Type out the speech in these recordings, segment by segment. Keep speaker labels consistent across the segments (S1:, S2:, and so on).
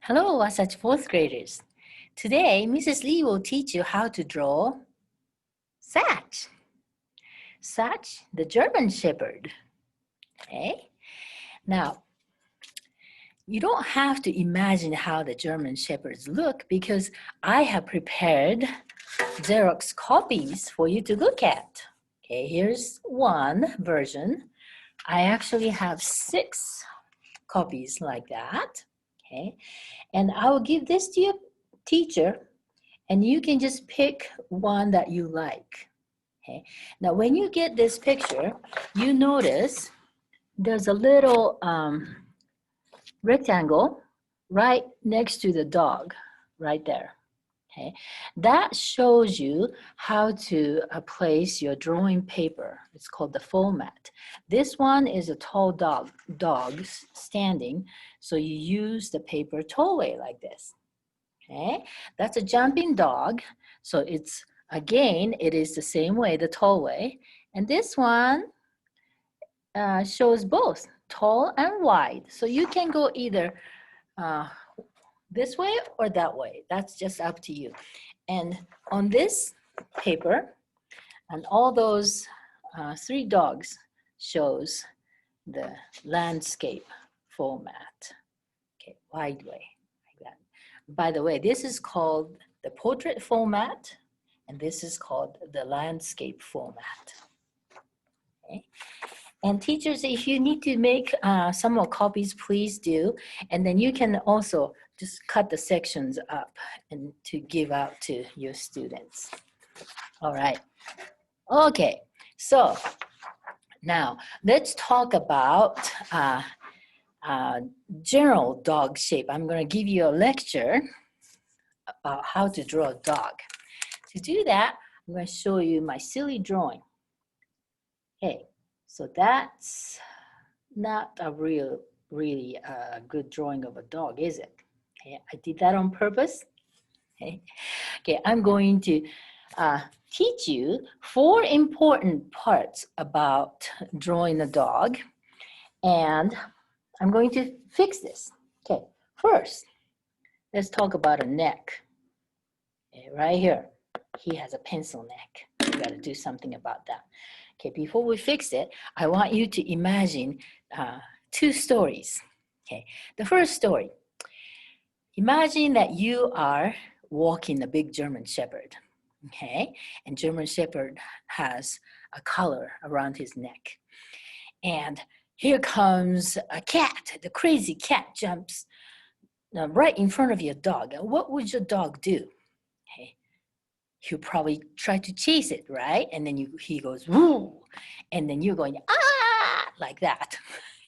S1: Hello, Satch fourth graders. Today, Mrs. Lee will teach you how to draw Satch. Satch, the German Shepherd. Okay? Now, you don't have to imagine how the German Shepherds look because I have prepared Xerox copies for you to look at. Okay, here's one version. I actually have 6 copies like that. Okay, and I will give this to your teacher and you can just pick one that you like. Okay. Now, when you get this picture, you notice there's a little rectangle right next to the dog, right there. Okay. That shows you how to place your drawing paper. It's called the format. This one is a tall dog standing, so you use the paper tall way like this. Okay, that's a jumping dog. So it's, again, it is the same way, the tall way. And this one shows both tall and wide. So you can go either this way or that way. That's just up to you. And on this paper, and all those 3 dogs shows the landscape format. Okay, wide way. By the way, this is called the portrait format, and this is called the landscape format. Okay. And teachers, if you need to make some more copies, please do. And then you can also just cut the sections up and to give out to your students. All right. Okay, so now let's talk about general dog shape. I'm going to give you a lecture about how to draw a dog. To do that, I'm going to show you my silly drawing. Okay, so that's not a really good drawing of a dog, is it? Okay, I did that on purpose. Okay, I'm going to teach you 4 important parts about drawing a dog, and I'm going to fix this. Okay, first, let's talk about a neck. Okay, right here, he has a pencil neck. We got to do something about that. Okay, before we fix it, I want you to imagine 2 stories. Okay, the first story. Imagine that you are walking a big German Shepherd. Okay, and German Shepherd has a collar around his neck. And here comes a cat. The crazy cat jumps right in front of your dog. What would your dog do? Okay, he'll probably try to chase it, right? And then he goes, woo! And then you're going, ah, like that.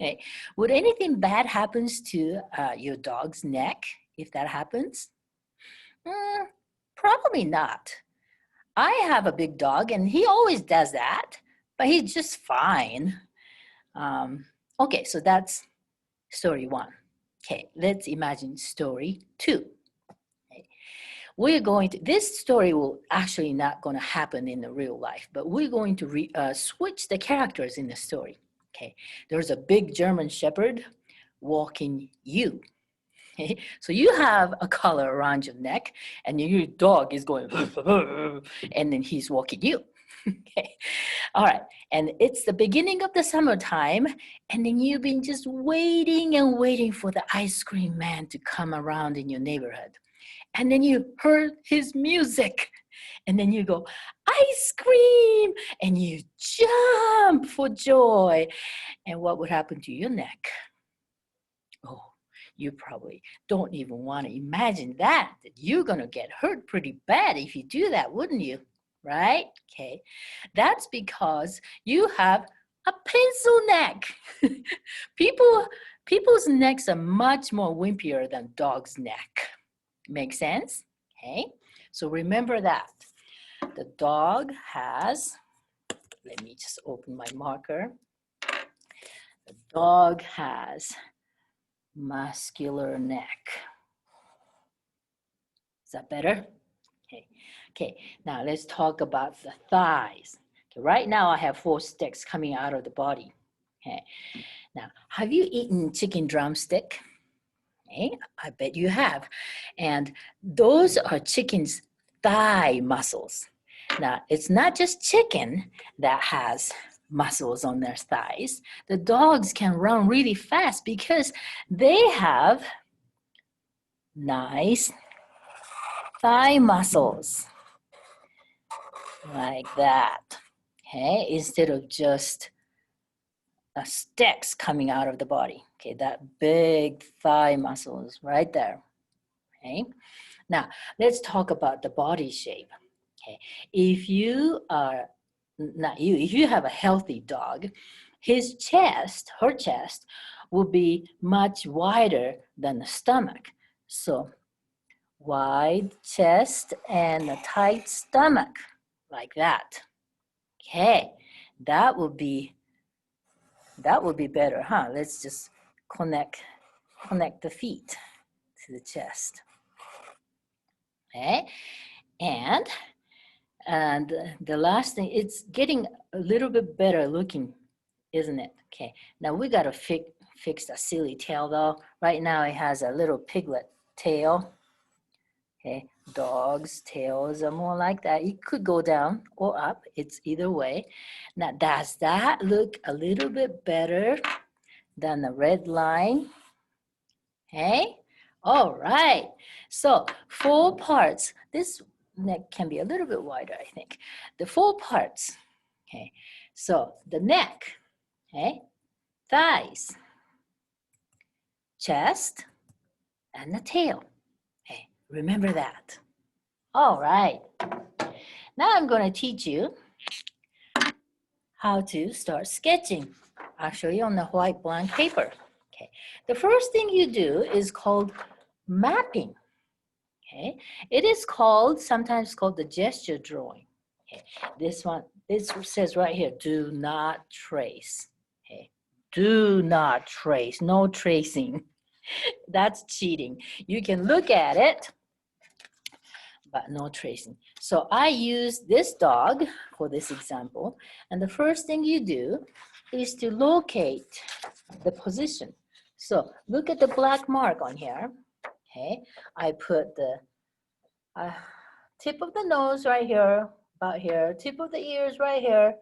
S1: Okay. Would anything bad happen to your dog's neck if that happens? Probably not. I have a big dog and he always does that, but he's just fine. Okay, so that's story 1. Okay, let's imagine story 2. Okay. We're going to, this story will actually not going to happen in the real life, but we're going to switch the characters in the story. Okay, there's a big German Shepherd walking you. Okay, so you have a collar around your neck and your dog is going and then he's walking you. Okay, all right, and it's the beginning of the summertime and then you've been just waiting and waiting for the ice cream man to come around in your neighborhood. And then you heard his music and then you go, ice cream, and you jump for joy. And what would happen to your neck? Oh, you probably don't even want to imagine that you're going to get hurt pretty bad if you do that, wouldn't you? Right? Okay. That's because you have a pencil neck. People's necks are much more wimpier than dog's neck. Make sense? Okay. So remember that. The dog has, let me just open my marker. The dog has muscular neck. Is that better? Okay. Okay, now let's talk about the thighs. Okay, right now I have 4 sticks coming out of the body. Okay. Now, have you eaten chicken drumstick? Okay, I bet you have. And those are chicken's thigh muscles. Now, it's not just chicken that has muscles on their thighs. The dogs can run really fast because they have nice thigh muscles like that. Okay, instead of just sticks coming out of the body. Okay, that big thigh muscles right there. Okay, now let's talk about the body shape. Okay, if you are not you, if you have a healthy dog, his chest, her chest, will be much wider than the stomach. So wide chest and a tight stomach, like that. Okay, that would be better, huh? Let's just connect the feet to the chest. Okay, and the last thing, it's getting a little bit better looking, isn't it? Okay, now we gotta fix the silly tail though. Right now it has a little piglet tail. Okay, dogs' tails are more like that. It could go down or up. It's either way. Now, does that look a little bit better than the red line? Okay, all right. So 4 parts. This neck can be a little bit wider, I think. The 4 parts. Okay, so the neck, okay, thighs, chest, and the tail. Okay, remember that. All right. Now I'm going to teach you how to start sketching. I'll show you on the white blank paper. Okay, the first thing you do is called mapping. Okay, it is called, sometimes called the gesture drawing. Okay, this says right here, do not trace. Okay, do not trace, no tracing. That's cheating. You can look at it, but no tracing. So I use this dog for this example, and the first thing you do is to locate the position. So look at the black mark on here. Okay, I put the tip of the nose right here, about here, tip of the ears right here.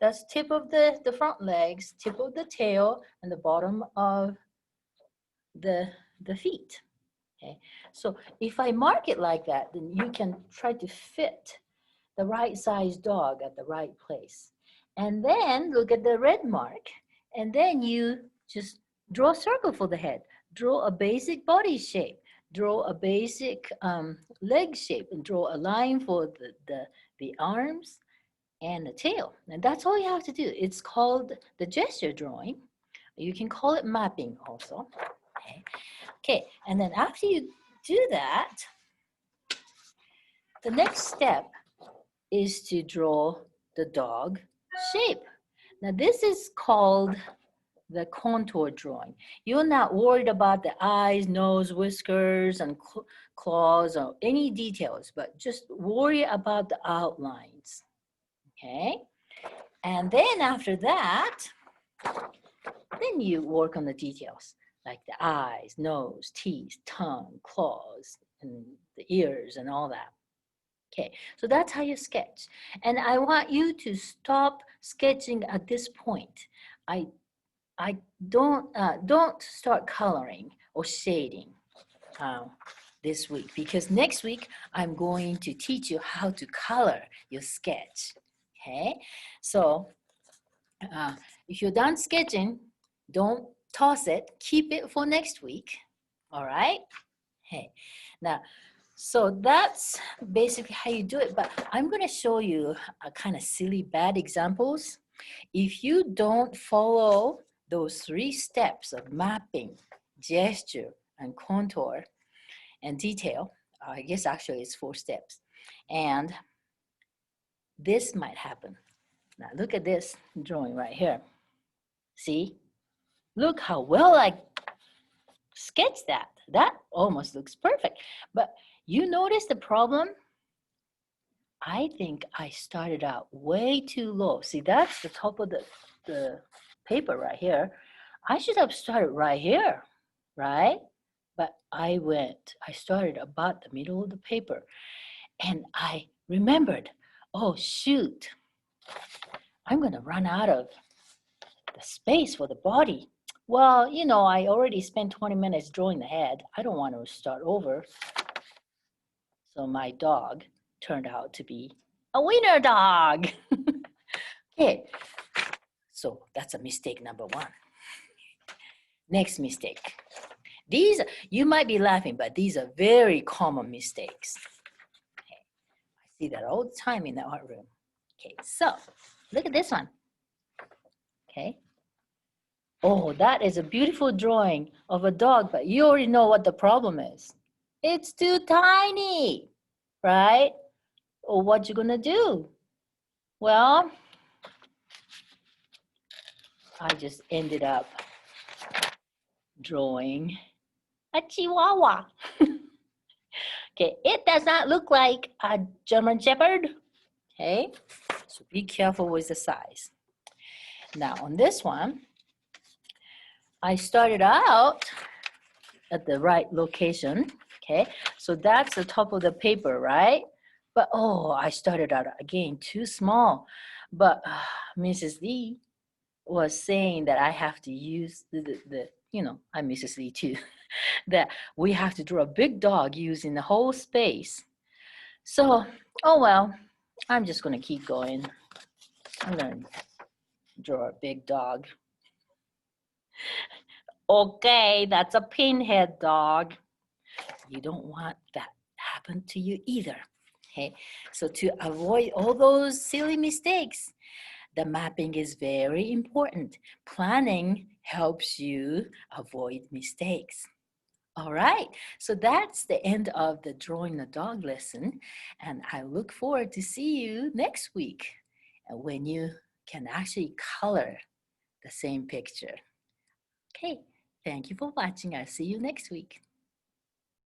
S1: That's tip of the front legs, tip of the tail, and the bottom of the feet. Okay, so if I mark it like that, then you can try to fit the right size dog at the right place. And then look at the red mark, and then you just draw a circle for the head. Draw a basic body shape. Draw a basic leg shape, and draw a line for the arms and the tail. And that's all you have to do. It's called the gesture drawing. You can call it mapping also. Okay, okay. And then after you do that, the next step is to draw the dog shape. Now this is called the contour drawing. You're not worried about the eyes, nose, whiskers, and claws or any details, but just worry about the outlines, okay? And then after that, then you work on the details, like the eyes, nose, teeth, tongue, claws, and the ears and all that. Okay, so that's how you sketch. And I want you to stop sketching at this point. I don't start coloring or shading this week, because next week I'm going to teach you how to color your sketch. Okay, so if you're done sketching, don't toss it. Keep it for next week. All right. Hey, now. So that's basically how you do it, but I'm going to show you a kind of silly bad examples. If you don't follow those 3 steps of mapping, gesture, and contour, and detail, I guess actually it's 4 steps, and this might happen. Now look at this drawing right here. See? Look how well I sketched that. That almost looks perfect. But you notice the problem? I think I started out way too low. See, that's the top of the paper right here. I should have started right here, right? but I started about the middle of the paper, and I remembered, oh shoot, I'm gonna run out of the space for the body. Well, you know, I already spent 20 minutes drawing the head. I don't want to start over. So my dog turned out to be a wiener dog. Okay, so that's a mistake number one. Next mistake. These, you might be laughing, but these are very common mistakes. Okay. I see that all the time in the art room. Okay, so look at this one. Okay. Oh, that is a beautiful drawing of a dog, but you already know what the problem is. It's too tiny, right? Or what you gonna do? Well, I just ended up drawing a chihuahua. Okay, it does not look like a German Shepherd. Okay, so be careful with the size. Now on this one, I started out at the right location. Okay, so that's the top of the paper, right? But oh, I started out again too small. But Mrs. Lee was saying that I have to use the you know, I'm Mrs. Lee too, that we have to draw a big dog using the whole space. So, oh well, I'm just gonna keep going. I'm gonna draw a big dog. Okay, that's a pinhead dog. You don't want that happen to you either. Okay, so to avoid all those silly mistakes, the mapping is very important. Planning helps you avoid mistakes. All right, so that's the end of the Drawing a Dog lesson, and I look forward to see you next week when you can actually color the same picture. Okay, thank you for watching. I'll see you next week.